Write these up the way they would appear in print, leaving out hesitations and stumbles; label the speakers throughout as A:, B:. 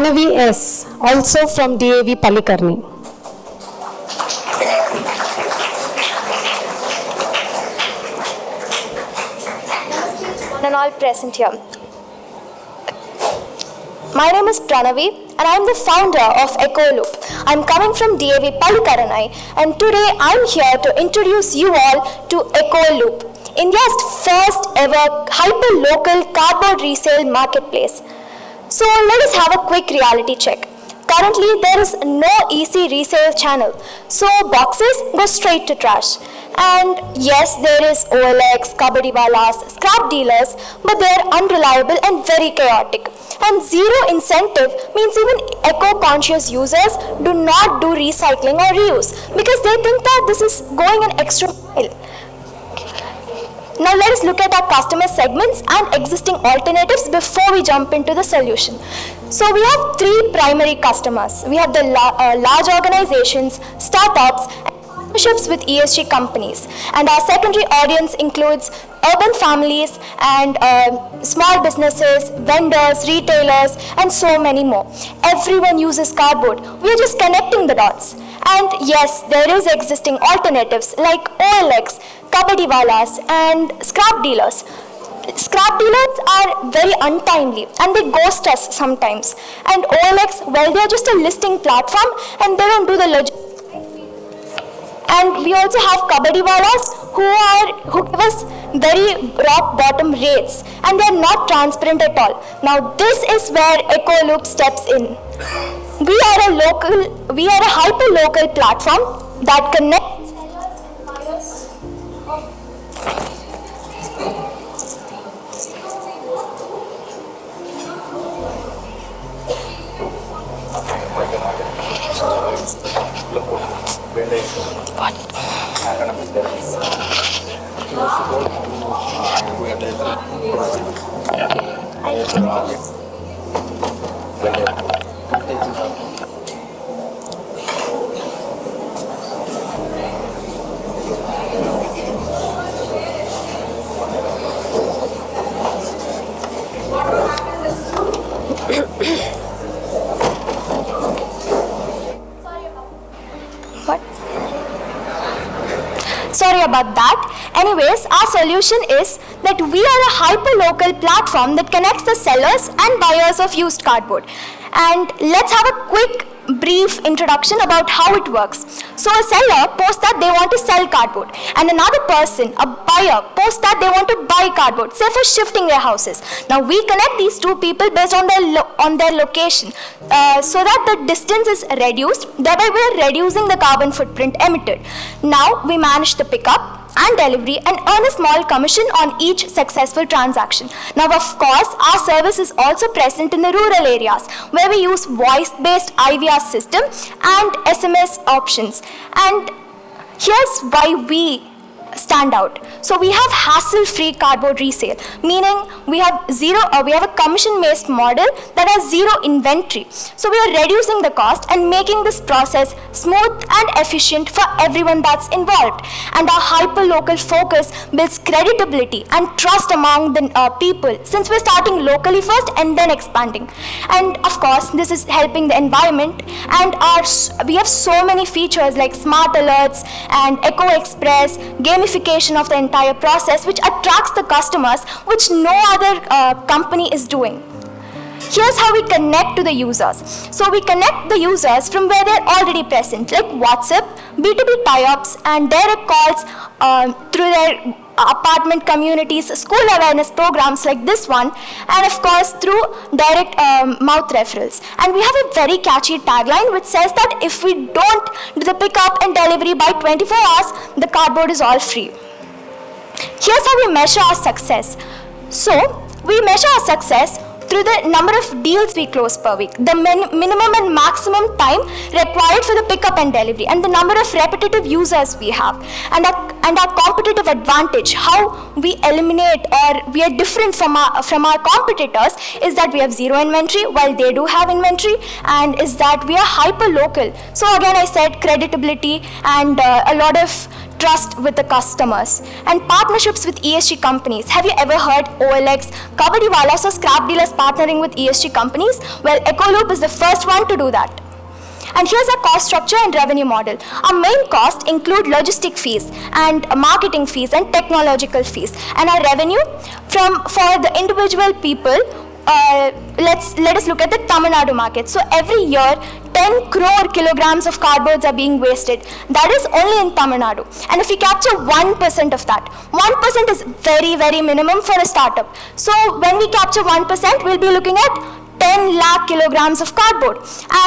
A: Pranavi S., also from D.A.V. Pallikaranai.
B: And all present here. My name is Pranavi and I am the founder of EcoLoop. I am coming from D.A.V. Pallikaranai and today I am here to introduce you all to EcoLoop, India's first ever hyper-local cardboard resale marketplace. So let us have a quick reality check. Currently there is no easy resale channel, so boxes go straight to trash. And yes, there is OLX, kabadiwalas, scrap dealers, but they are unreliable and very chaotic. And zero incentive means even eco-conscious users do not do recycling or reuse because they think that this is going an extra mile. Now let us look at our customer segments and existing alternatives before we jump into the solution. So we have three primary customers. We have the large organizations, startups, and partnerships with ESG companies. And our secondary audience includes urban families and small businesses, vendors, retailers, and so many more. Everyone uses cardboard. We are just connecting the dots. And yes, there is existing alternatives like OLX, kabadiwalas, and scrap dealers. Scrap dealers are very untimely and they ghost us sometimes. And OLX, well, they are just a listing platform and they don't do the logistics. And we also have kabadiwalas who give us very rock bottom rates and they are not transparent at all. Now this is where EcoLoop steps in. We are a hyper-local platform that connects Sorry about that. Anyways, our solution is that we are a hyper-local platform that connects the sellers and buyers of used cardboard. And let's have a quick brief introduction about how it works. So a seller posts that they want to sell cardboard and another person, a buyer, posts that they want to buy cardboard, say for shifting their houses. Now we connect these two people based on their location so that the distance is reduced, thereby we are reducing the carbon footprint emitted. Now we manage the pickup and delivery and earn a small commission on each successful transaction. Now of course our service is also present in the rural areas where we use voice-based IVR system and SMS options. And here's why we stand out. So we have hassle-free cardboard resale, meaning we have a commission-based model that has zero inventory. So we are reducing the cost and making this process smooth and efficient for everyone that's involved. And our hyper-local focus builds credibility and trust among the people, since we're starting locally first and then expanding. And of course, this is helping the environment. And we have so many features like smart alerts and Eco Express, gamification of the entire process, which attracts the customers, which no other company is doing. Here's how we connect to the users. So we connect the users from where they're already present, like WhatsApp, B2B tie-ups, and direct calls through their apartment communities, school awareness programs like this one, and of course through direct mouth referrals. And we have a very catchy tagline which says that if we don't do the pickup and delivery by 24 hours, the cardboard is all free. Here's how we measure our success. So we measure our success through the number of deals we close per week, the minimum and maximum time required for the pickup and delivery, and the number of repetitive users we have, and our competitive advantage, how we eliminate or we are different from our competitors, is that we have zero inventory while they do have inventory, and is that we are hyper local. So again, I said credibility and a lot of trust with the customers, and partnerships with ESG companies. Have you ever heard OLX, Kabaddi Walas or scrap dealers partnering with ESG companies? Well, EcoLoop is the first one to do that. And here's our cost structure and revenue model. Our main costs include logistic fees and marketing fees and technological fees. And our revenue for the individual people, let us look at the Tamil Nadu market. So every year, 10 crore kilograms of cardboards are being wasted. That is only in Tamil Nadu. And if we capture 1% of that, 1% is very, very minimum for a startup. So when we capture 1%, we'll be looking at 10 lakh kilograms of cardboard.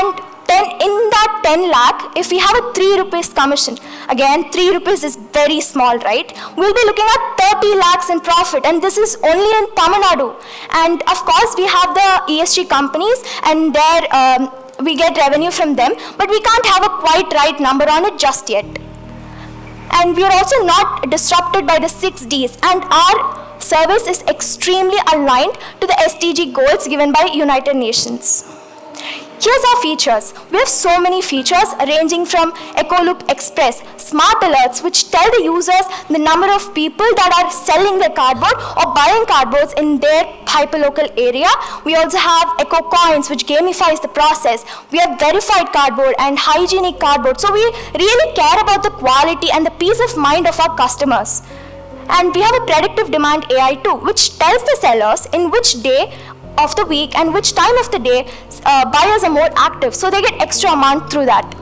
B: And then in that 10 lakh, if we have a 3 rupees commission, again 3 rupees is very small, right? We'll be looking at 30 lakhs in profit, and this is only in Tamil Nadu. And of course, we have the ESG companies, and we get revenue from them, but we can't have a quite right number on it just yet. And we are also not disrupted by the 6 Ds, and our service is extremely aligned to the SDG goals given by United Nations. Here's our features. We have so many features ranging from EcoLoop Express, smart alerts which tell the users the number of people that are selling their cardboard or buying cardboards in their hyperlocal area. We also have Eco Coins which gamifies the process. We have verified cardboard and hygienic cardboard. So we really care about the quality and the peace of mind of our customers. And we have a predictive demand AI too, which tells the sellers in which day of the week and which time of the day buyers are more active, so they get extra amount through that.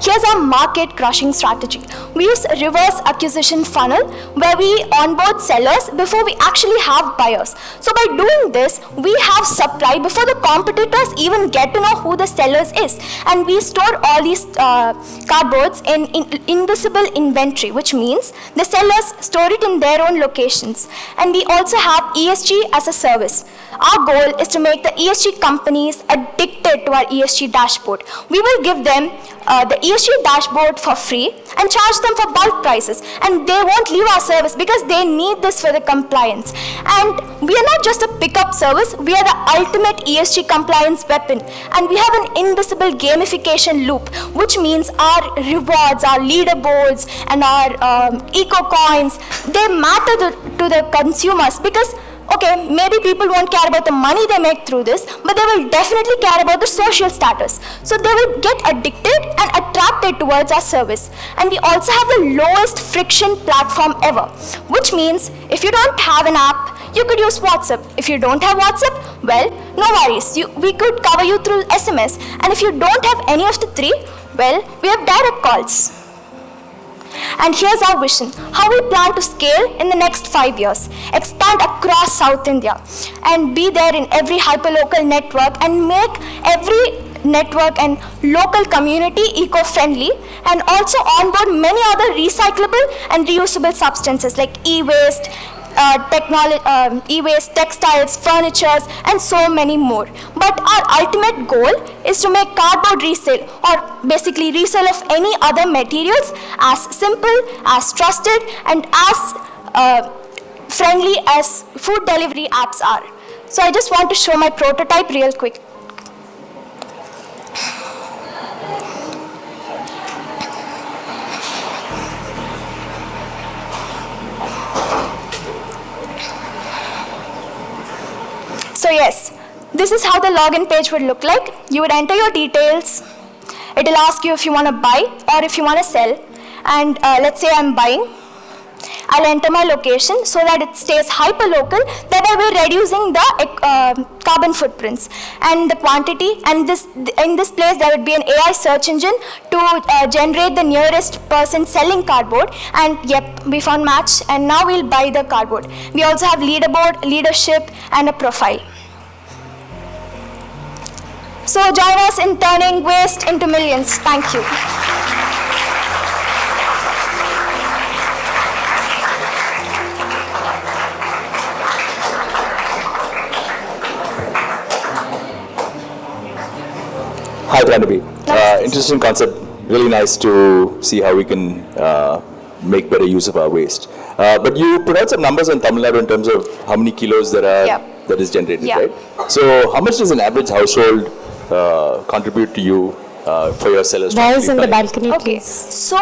B: Here's our market crushing strategy. We use a reverse acquisition funnel where we onboard sellers before we actually have buyers. So by doing this, we have supply before the competitors even get to know who the sellers is. And we store all these cardboards in invisible inventory, which means the sellers store it in their own locations. And we also have ESG as a service. Our goal is to make the ESG companies addicted to our ESG dashboard. We will give them the ESG dashboard for free and charge them for bulk prices, and they won't leave our service because they need this for the compliance. And we are not just a pickup service, we are the ultimate ESG compliance weapon, and we have an invisible gamification loop, which means our rewards, our leaderboards and our eco coins, they matter to the consumers because okay, maybe people won't care about the money they make through this, but they will definitely care about the social status. So they will get addicted and attracted towards our service. And we also have the lowest friction platform ever, which means if you don't have an app, you could use WhatsApp. If you don't have WhatsApp, well, no worries. We could cover you through SMS. And if you don't have any of the three, well, we have direct calls. And here's our vision, how we plan to scale in the next 5 years, expand across South India and be there in every hyperlocal network and make every network and local community eco-friendly, and also onboard many other recyclable and reusable substances like e-waste, e-waste, textiles, furnitures, and so many more. But our ultimate goal is to make cardboard resale, or basically resale of any other materials, as simple, as trusted, and as friendly as food delivery apps are. So I just want to show my prototype real quick. So yes, this is how the login page would look like. You would enter your details. It will ask you if you want to buy or if you want to sell. And let's say I'm buying. I'll enter my location so that it stays hyperlocal, thereby we're reducing the carbon footprints and the quantity. And in this place there would be an AI search engine to generate the nearest person selling cardboard, and yep, we found match, and now we'll buy the cardboard. We also have leaderboard, leadership, and a profile. So join us in turning waste into millions. Thank you.
C: Hi, Pranavi. Interesting concept. Really nice to see how we can make better use of our waste. But you put out some numbers on Tamil Nadu in terms of how many kilos there are that is generated, right? So how much does an average household contribute to you for your sellers?
A: Guys in the balcony, please.
B: So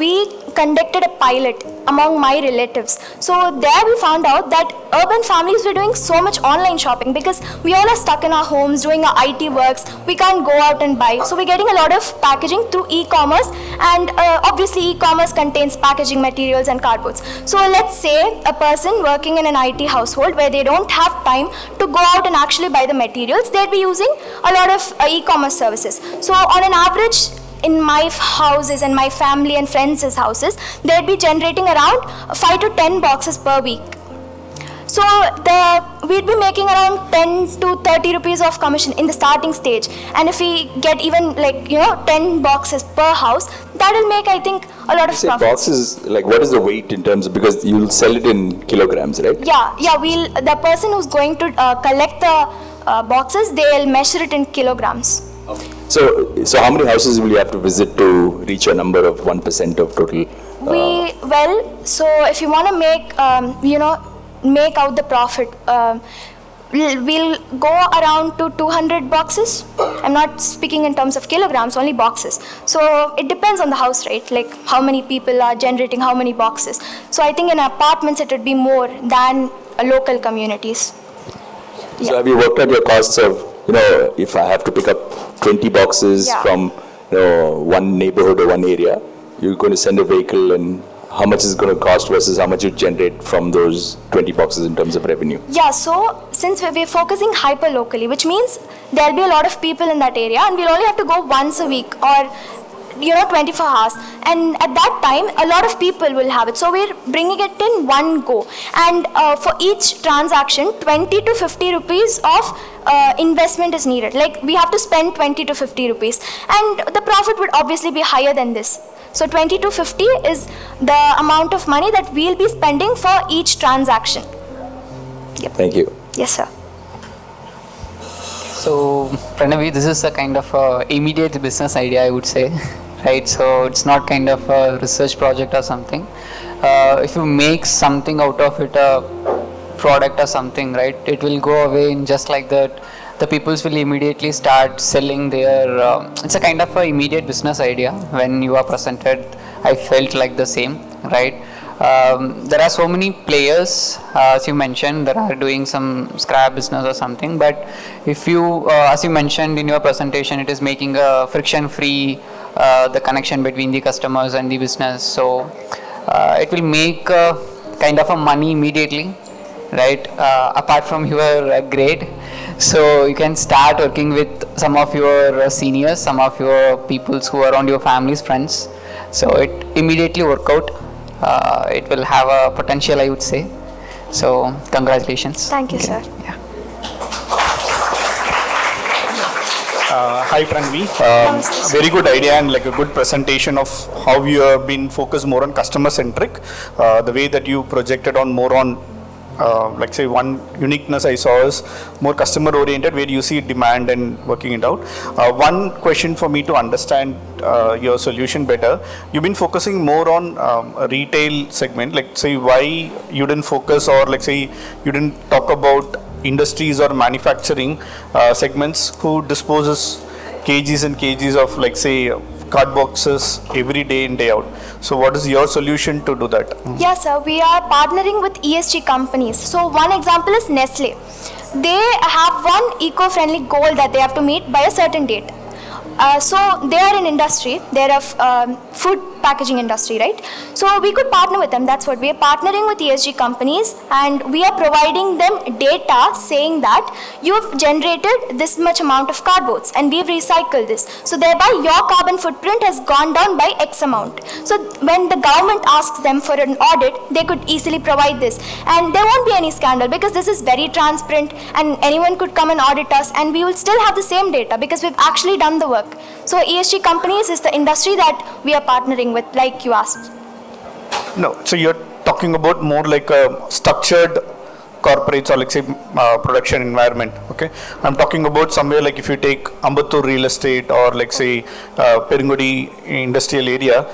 B: we conducted a pilot among my relatives. So there we found out that urban families were doing so much online shopping because we all are stuck in our homes doing our IT works. We can't go out and buy. So we're getting a lot of packaging through e-commerce, and obviously e-commerce contains packaging materials and cardboards. So let's say a person working in an IT household where they don't have time to go out and actually buy the materials, they'd be using a lot of e-commerce services. So on an average, in my houses and my family and friends' houses, they'd be generating around 5 to 10 boxes per week. So we'd be making around 10 to 30 rupees of commission in the starting stage. And if we get even 10 boxes per house, that'll make, I think, a lot of
C: say
B: profit.
C: boxes, like what is the weight in terms of, because you'll sell it in kilograms, right?
B: Yeah, the person who's going to collect the boxes, they'll measure it in kilograms.
C: So how many houses will you have to visit to reach a number of 1% of total?
B: So if you want to make out the profit, we'll go around to 200 boxes. I'm not speaking in terms of kilograms, only boxes. So it depends on the house, right? Like how many people are generating how many boxes. So I think in apartments it would be more than local communities.
C: So have you worked out your costs of, if I have to pick up 20 boxes from one neighborhood or one area, you're going to send a vehicle, and how much is it going to cost versus how much you generate from those 20 boxes in terms of revenue?
B: Yeah, so since we're focusing hyper locally, which means there'll be a lot of people in that area, and we'll only have to go once a week or 24 hours, and at that time a lot of people will have it, so we're bringing it in one go, and for each transaction 20 to 50 rupees of investment is needed. Like we have to spend 20 to 50 rupees, and the profit would obviously be higher than this. So 20 to 50 is the amount of money that we'll be spending for each transaction. Yep.
C: Thank you.
B: Yes, sir.
D: So, Pranavi, this is a kind of immediate business idea, I would say, right? So, it's not kind of a research project or something. If you make something out of it, a product or something, right, it will go away in just like that. The peoples will immediately start selling their, it's a kind of a immediate business idea. When you are presented, I felt like the same, right? There are so many players, as you mentioned, that are doing some scrap business or something, but if you, as you mentioned in your presentation, it is making a friction-free, the connection between the customers and the business, so it will make kind of a money immediately, right, apart from your grade. So you can start working with some of your seniors, some of your peoples who are around your family's friends, so it immediately work out. It will have a potential, I would say. So, congratulations.
B: Thank you, sir.
D: Yeah.
E: Hi Pranavi, very good idea and like a good presentation of how you have been focused more on customer centric. The way that you projected on more on like say one uniqueness I saw is more customer oriented, where you see demand and working it out. One question for me to understand your solution better, you've been focusing more on a retail segment, like say why you didn't focus, or like say you didn't talk about industries or manufacturing segments who disposes kgs and kgs of like say card boxes every day in, day out. So what is your solution to do that?
B: Yes, sir. We are partnering with ESG companies. So one example is Nestle. They have one eco-friendly goal that they have to meet by a certain date. So they are in industry, they are a food packaging industry, right? So we could partner with them. That's what we are partnering with ESG companies, and we are providing them data saying that you have generated this much amount of cardboards and we've recycled this. So thereby your carbon footprint has gone down by X amount. So when the government asks them for an audit, they could easily provide this, and there won't be any scandal because this is very transparent and anyone could come and audit us, and we will still have the same data because we've actually done the work. So ESG companies is the industry that we are partnering with, like you asked.
E: No, so you're talking about more like a structured corporates or like say production environment, okay? I'm talking about somewhere like if you take Ambattur real estate or like say Perungudi industrial area,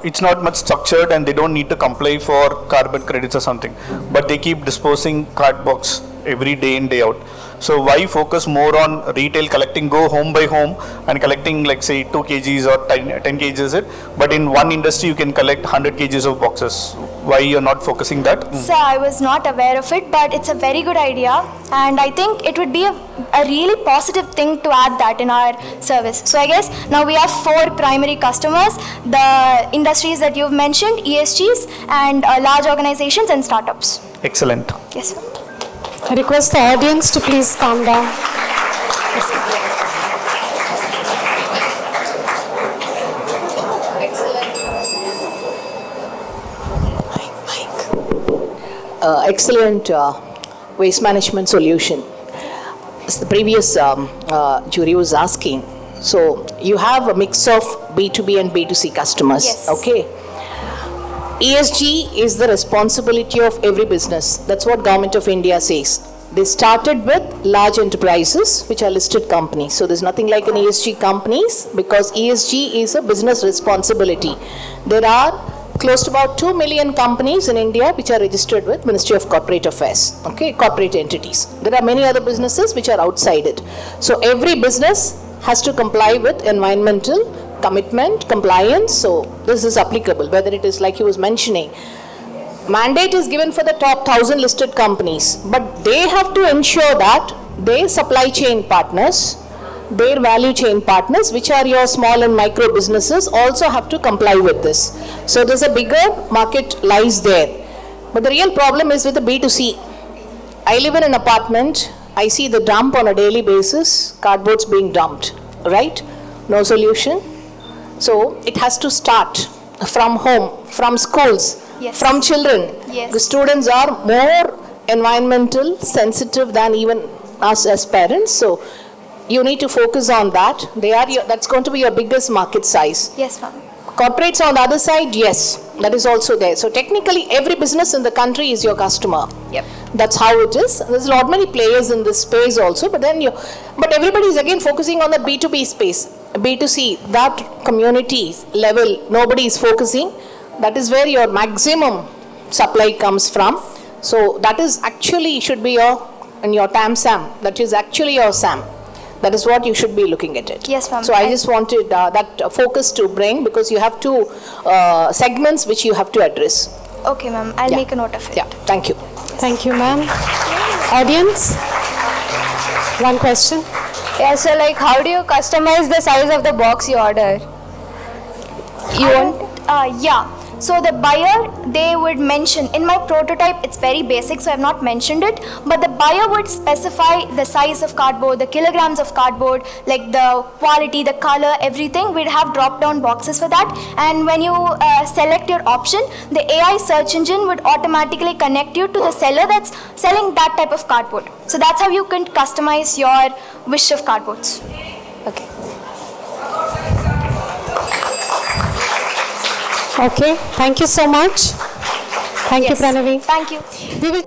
E: it's not much structured and they don't need to comply for carbon credits or something, but they keep disposing card box every day in, day out. So why focus more on retail collecting, go home by home and collecting like say 2 kgs or 10 kgs it, but in one industry you can collect 100 kgs of boxes. Why you're not focusing that?
B: So I was not aware of it, but it's a very good idea, and I think it would be a really positive thing to add that in our service. So I guess now we have 4 primary customers, the industries that you've mentioned, ESGs, and large organizations and startups.
E: Excellent.
B: Yes, sir.
A: I request the audience to please calm down.
F: Excellent waste management solution. As the previous jury was asking, so you have a mix of B2B and B2C customers.
B: Yes.
F: Okay. ESG is the responsibility of every business. That's what Government of India says. They started with large enterprises, which are listed companies. So there's nothing like an ESG companies, because ESG is a business responsibility. There are close to about 2 million companies in India which are registered with Ministry of Corporate Affairs, okay, corporate entities. There are many other businesses which are outside it. So every business has to comply with environmental commitment, compliance. So this is applicable, whether it is like he was mentioning. Mandate is given for the top 1,000 listed companies, but they have to ensure that their supply chain partners, their value chain partners, which are your small and micro businesses, also have to comply with this. So there's a bigger market lies there. But the real problem is with the B2C. I live in an apartment, I see the dump on a daily basis, cardboards being dumped, right? No solution. So it has to start from home, from schools,
B: Yes.
F: from children.
B: Yes.
F: The students are more environmental sensitive than even us as parents. So you need to focus on that. That's going to be your biggest market size.
B: Yes, ma'am.
F: Corporates on the other side, yes, that is also there. So technically every business in the country is your customer.
B: Yep.
F: That's how it is. There's a lot many players in this space also, but everybody is again focusing on the B2B space. B2C, that community level, nobody is focusing. That is where your maximum supply comes from. So that is actually should be your TAM SAM. That is actually your SAM. That is what you should be looking at it.
B: Yes, ma'am.
F: So I just wanted that focus to bring, because you have 2 segments which you have to address.
B: Okay, ma'am. I'll
F: Yeah.
B: make a note of it.
F: Yeah, thank you.
A: Thank you, ma'am. Audience, one question.
G: Yeah, so like how do you customize the size of the box you order?
B: Yeah. So the buyer, they would mention, in my prototype, it's very basic, so I have not mentioned it, but the buyer would specify the size of cardboard, the kilograms of cardboard, like the quality, the color, everything. We'd have drop-down boxes for that. And when you select your option, the AI search engine would automatically connect you to the seller that's selling that type of cardboard. So that's how you can customize your wish of cardboards.
G: Okay.
A: Okay, thank you so much. Thank you,
B: Yes.
A: Pranavi.
B: Thank you.
A: We will